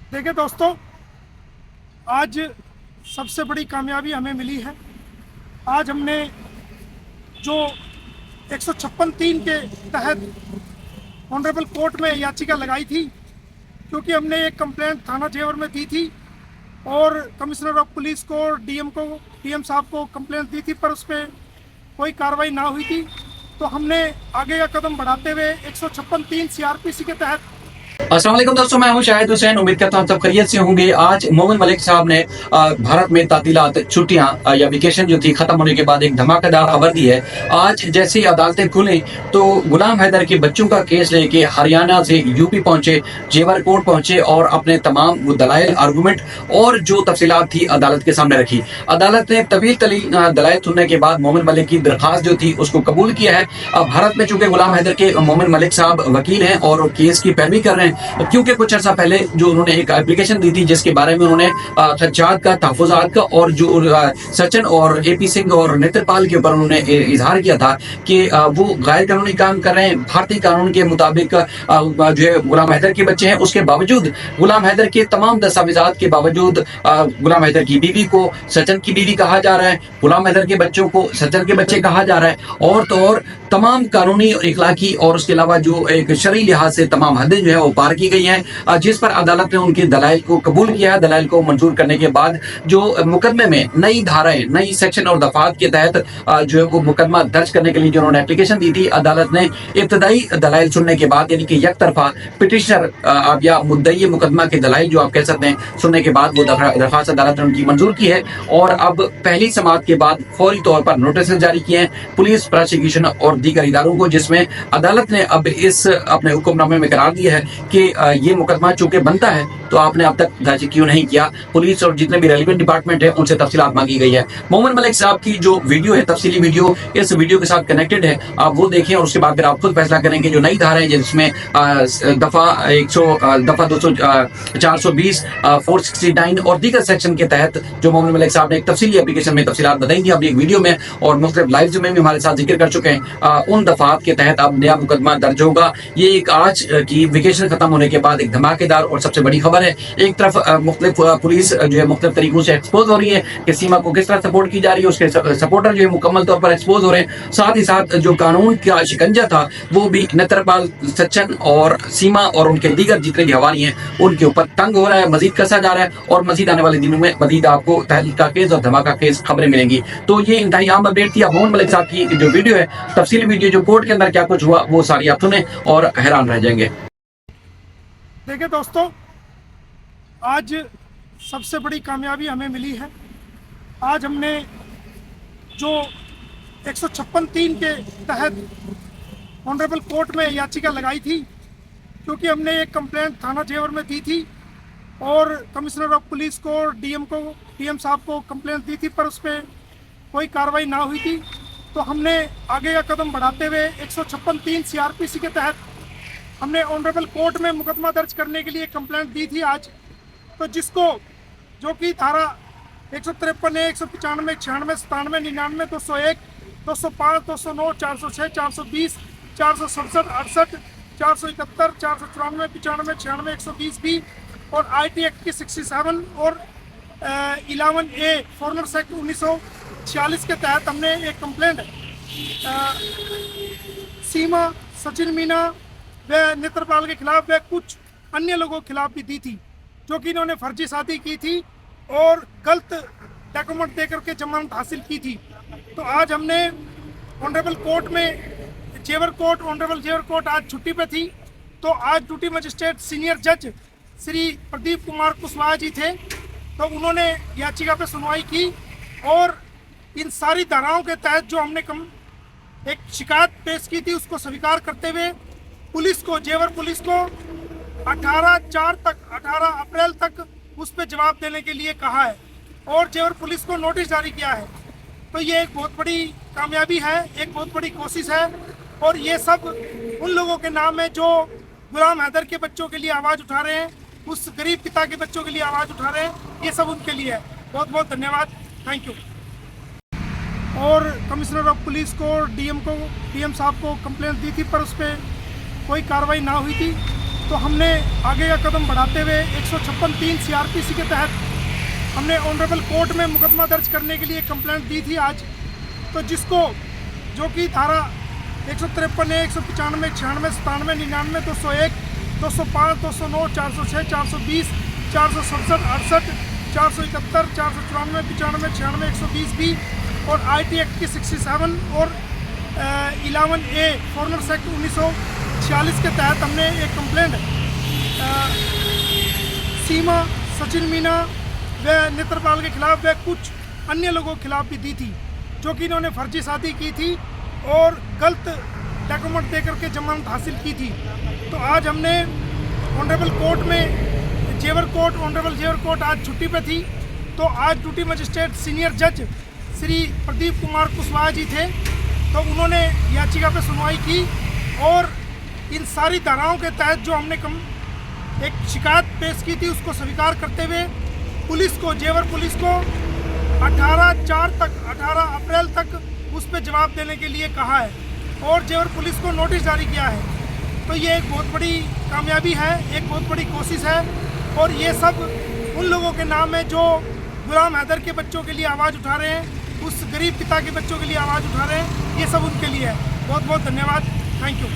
देखिए दोस्तों, आज सबसे बड़ी कामयाबी हमें मिली है। आज हमने जो 156(3) के तहत ऑनरेबल कोर्ट में याचिका लगाई थी, क्योंकि हमने एक कंप्लेंट थाना जेवर में दी थी और कमिश्नर ऑफ पुलिस को, डीएम साहब को कंप्लेंट दी थी, पर उस पर कोई कार्रवाई ना हुई थी। तो हमने आगे का कदम बढ़ाते हुए 156(3) सीआरपीसी के तहत। अस्सलाम वालेकुम दोस्तों, मैं हूं शाहिद हुसैन। उम्मीद करता हूं सब खैरियत से होंगे। आज मोमिन मलिक साहब ने भारत में तातीलात, छुट्टियां या वेकेशन जो थी खत्म होने के बाद एक धमाकेदार खबर दी है। आज जैसे ही अदालतें खुली तो गुलाम हैदर के बच्चों का केस लेके हरियाणा से यूपी पहुंचे, जेवर कोर्ट पहुंचे और अपने तमाम दलाइल, आर्गूमेंट और जो तफसीलात थी अदालत के सामने रखी। अदालत ने तवील दलाइल सुनने के बाद मोमिन मलिक की दरखास्त जो थी उसको कबूल किया है। अब भारत में चूंकि गुलाम हैदर के मोमिन मलिक साहब वकील हैं और केस की पैरवी कर रहे हैं, क्योंकि कुछ अर्सा पहले जो उन्होंने एक एप्लीकेशन दी थी जिसके बारे में उन्होंने खदशात का, तहफुजात का और जो सचिन और एपी सिंह और नेत्रपाल के ऊपर उन्होंने इजहार किया था कि वो गैर कानूनी काम कर रहे हैं। भारतीय कानून के मुताबिक जो है गुलाम हैदर के बच्चे हैं, उसके बावजूद, गुलाम हैदर के तमाम दस्तावेजात के बावजूद गुलाम हैदर की बीवी को सचिन की बीवी कहा जा रहा है, गुलाम हैदर के बच्चों को सचिन के बच्चे कहा जा रहा है। और तो और तमाम कानूनी और इखलाकी और उसके अलावा जो एक शरई लिहाज से तमाम हदें जो है वो पार की गई हैं, जिस पर अदालत ने उनके दलाइल को कबूल किया है। दलाइल को मंजूर करने के बाद जो मुकदमे में नई धाराएं, नई सेक्शन और दफात के तहत जो है वो मुकदमा दर्ज करने के लिए जो उन्होंने एप्लीकेशन दी थी, अदालत ने इब्तदाई दलाइल सुनने के बाद, यानी कि एक तरफा पिटिशनर आप या मुद्दई मुकदमा के दलाइल जो आप कह सकते हैं, सुनने के बाद वो दरखास्त अदालत ने उनकी मंजूर की है। और अब पहली समाअत के बाद फौरी तौर पर नोटिस जारी किए हैं पुलिस, प्रोसिक्यूशन और दीगर इदारों को, जिसमें अदालत ने अब इस अपने हुक्मनामे में करार दिया है कि ये मुकदमा चूंकि बनता है तो आपने अब तक दर्ज क्यों नहीं किया। पुलिस और जितने भी रेलिवेंट डिपार्टमेंट है उनसे तफसीलात मांगी गई है। मोमिन मलिक साहब की जो वीडियो है, तफसीली वीडियो इस वीडियो के साथ कनेक्टेड है, आप वो देखें और उसके बाद फिर आप खुद फैसला करेंगे। जो नई धारा है जिसमें दफा 420, 469 और दीगर सेक्शन के तहत जो मोमिन मलिक साहब ने एक तफसीली एप्लीकेशन में तफसीलात बताई थी अपनी एक वीडियो में और मुख्तलिफ लाइव में भी हमारे साथ जिक्र कर चुके हैं, उन दफात के तहत अब नया मुकदमा दर्ज होगा। ये एक आज की वेकेशन खत्म होने के बाद एक धमाकेदार और सबसे बड़ी खबर है। एक तरफ मुख्तलिफ पुलिस जो है मुख्तलिफ तरीकों से एक्सपोज हो रही है कि सीमा को किस तरह सपोर्ट की जा रही है, उसके सपोर्टर जो है मुकम्मल तौर पर एक्सपोज हो रहे हैं। साथ ही साथ जो कानून का शिकंजा था वो भी नेत्रपाल, सचिन और सीमा और उनके दीगर जितने भी हवारी हैं उनके ऊपर तंग हो रहा है, मजीद कसा जा रहा है। और मजीद आने वाले दिनों में मजीद आपको तहरीक का केस और धमाका केस खबरें मिलेंगी। तो ये इंतहाई आम अपडेट थी। अब मोमिन मलिक साहब की जो वीडियो है, तफसीली वीडियो, जो कोर्ट के अंदर क्या कुछ हुआ, वो सारी आप सुने और हैरान रह जाएंगे। देखिए दोस्तों, आज सबसे बड़ी कामयाबी हमें मिली है। आज हमने जो 156(3) के तहत ऑनरेबल कोर्ट में याचिका लगाई थी, क्योंकि हमने एक कंप्लेंट थाना जेवर में दी थी और कमिश्नर ऑफ पुलिस को, डीएम साहब को कंप्लेंट दी थी, पर उस पर कोई कार्रवाई ना हुई थी। तो हमने आगे का कदम बढ़ाते हुए 156(3) सीआरपीसी के तहत हमने ऑनरेबल कोर्ट में मुकदमा दर्ज करने के लिए कंप्लेंट दी थी आज। तो जिसको, जो कि धारा 153, 195, 96, 97, 99, 201, 205, 209, 406, 420, 467, 68, 471, 494, 95, 96, 120 बी और IT एक्ट की 67 और 11A फॉरेनर्स एक्ट 1946 के तहत हमने एक कंप्लेंट सीमा, सचिन मीना व नेत्रपाल के खिलाफ व कुछ अन्य लोगों के खिलाफ भी दी थी, जो कि इन्होंने फर्जी शादी की थी और गलत डॉक्यूमेंट देकर के जमानत हासिल की थी। तो आज हमने ऑनरेबल कोर्ट में, ऑनरेबल जेवर कोर्ट आज छुट्टी पे थी, तो आज ड्यूटी मजिस्ट्रेट सीनियर जज श्री प्रदीप कुमार कुशवाहा जी थे। तो उन्होंने याचिका पे सुनवाई की और इन सारी धाराओं के तहत जो हमने एक शिकायत पेश की थी उसको स्वीकार करते हुए पुलिस को, जेवर पुलिस को 18 अप्रैल तक उस पर जवाब देने के लिए कहा है और जेवर पुलिस को नोटिस जारी किया है। तो ये एक बहुत बड़ी कामयाबी है, एक बहुत बड़ी कोशिश है और ये सब उन लोगों के नाम है जो गुलाम हैदर के बच्चों के लिए आवाज़ उठा रहे हैं, उस गरीब पिता के बच्चों के लिए आवाज़ उठा रहे हैं। ये सब उनके लिए है। बहुत बहुत धन्यवाद, थैंक यू। और कमिश्नर ऑफ पुलिस को, डीएम साहब को कंप्लेंट दी थी, पर उस पर कोई कार्रवाई ना हुई थी। तो हमने आगे का कदम बढ़ाते हुए 156(3) CRPC के तहत हमने ऑनरेबल कोर्ट में मुकदमा दर्ज करने के लिए कंप्लेंट दी थी आज। तो जिसको जो कि धारा 153 195 96 97 99 201 205 209 406 420 467 68 471 494 95 96 120 बी और IT एक्ट की 67 और 11A फॉरेनर्स एक्ट 1946 के तहत हमने एक कंप्लेंट सीमा, सचिन मीना व नेत्रपाल के खिलाफ व कुछ अन्य लोगों के खिलाफ भी दी थी, जो कि इन्होंने फर्जी शादी की थी और गलत डॉक्यूमेंट देकर के जमानत हासिल की थी। तो आज हमने ऑनरेबल कोर्ट में ऑनरेबल जेवर कोर्ट आज छुट्टी पे थी। तो आज ड्यूटी मजिस्ट्रेट सीनियर जज श्री प्रदीप कुमार कुशवाहा जी थे, तो उन्होंने याचिका पे सुनवाई की और इन सारी धाराओं के तहत जो हमने एक शिकायत पेश की थी उसको स्वीकार करते हुए पुलिस को, जेवर पुलिस को 18 अप्रैल तक उस पर जवाब देने के लिए कहा है और जेवर पुलिस को नोटिस जारी किया है। तो ये एक बहुत बड़ी कामयाबी है, एक बहुत बड़ी कोशिश है और ये सब उन लोगों के नाम है जो गुलाम हैदर के बच्चों के लिए आवाज़ उठा रहे हैं, उस गरीब पिता के बच्चों के लिए आवाज़ उठा रहे हैं। ये सब उनके लिए है। बहुत बहुत धन्यवाद। Thank you.